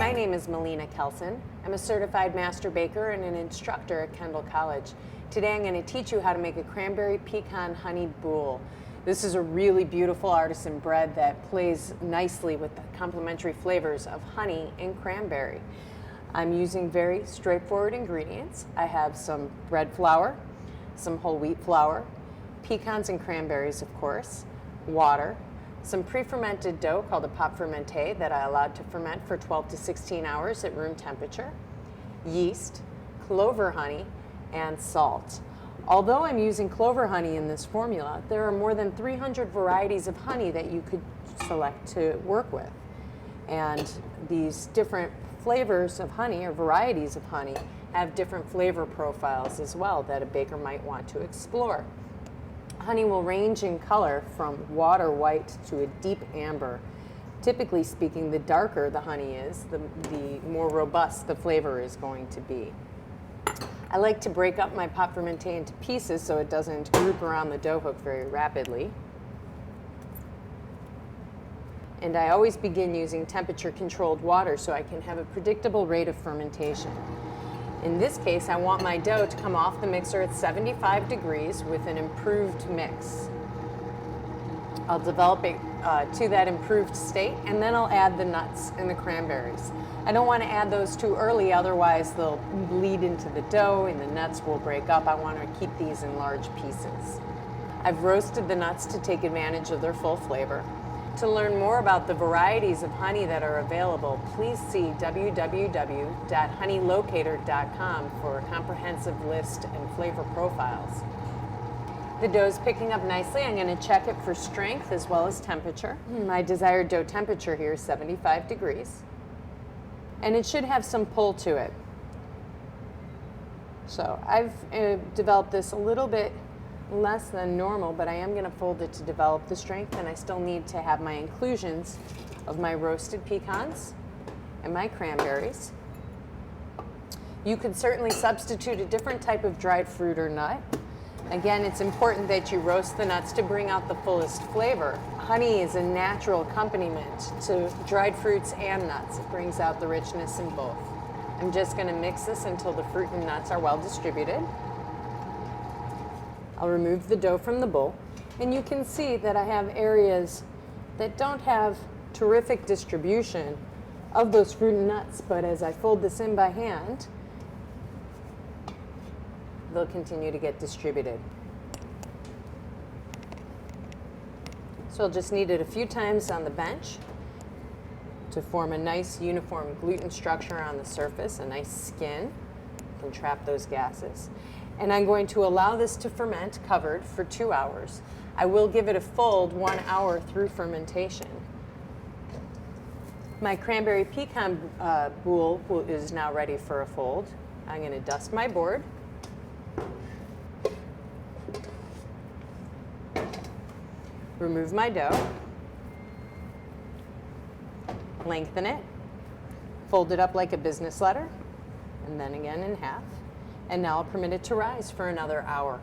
My name is Melina Kelson. I'm a certified master baker and an instructor at Kendall College. Today I'm going to teach you how to make a Cranberry Pecan Honey Broule. This is a really beautiful artisan bread that plays nicely with the complementary flavors of honey and cranberry. I'm using very straightforward ingredients. I have some bread flour, some whole wheat flour, pecans and cranberries of course, water, some pre-fermented dough called a pâte fermentée that I allowed to ferment for 12 to 16 hours at room temperature, yeast, clover honey, and salt. Although I'm using clover honey in this formula, there are more than 300 varieties of honey that you could select to work with. And these different flavors of honey or varieties of honey have different flavor profiles as well that a baker might want to explore. Honey will range in color from water white to a deep amber. Typically speaking, the darker the honey is, the more robust the flavor is going to be. I like to break up my pâte fermentée into pieces so it doesn't group around the dough hook very rapidly. And I always begin using temperature-controlled water so I can have a predictable rate of fermentation. In this case, I want my dough to come off the mixer at 75 degrees with an improved mix. I'll develop it to that improved state, and then I'll add the nuts and the cranberries. I don't want to add those too early, otherwise they'll bleed into the dough and the nuts will break up. I want to keep these in large pieces. I've roasted the nuts to take advantage of their full flavor. To learn more about the varieties of honey that are available, please see www.honeylocator.com for a comprehensive list and flavor profiles. The dough is picking up nicely. I'm going to check it for strength as well as temperature. My desired dough temperature here is 75 degrees. And it should have some pull to it. So I've developed this a little bit less than normal, but I am going to fold it to develop the strength, and I still need to have my inclusions of my roasted pecans and my cranberries. You could certainly substitute a different type of dried fruit or nut. Again, it's important that you roast the nuts to bring out the fullest flavor. Honey is a natural accompaniment to dried fruits and nuts. It brings out the richness in both. I'm just going to mix this until the fruit and nuts are well distributed. I'll remove the dough from the bowl, and you can see that I have areas that don't have terrific distribution of those fruit and nuts, but as I fold this in by hand, they'll continue to get distributed. So I'll just knead it a few times on the bench to form a nice uniform gluten structure on the surface, a nice skin. You can trap those gases. And I'm going to allow this to ferment covered for 2 hours. I will give it a fold 1 hour through fermentation. My Cranberry Pecan Broule is now ready for a fold. I'm going to dust my board. Remove my dough. Lengthen it. Fold it up like a business letter, and then again in half. And now I'll permit it to rise for another hour.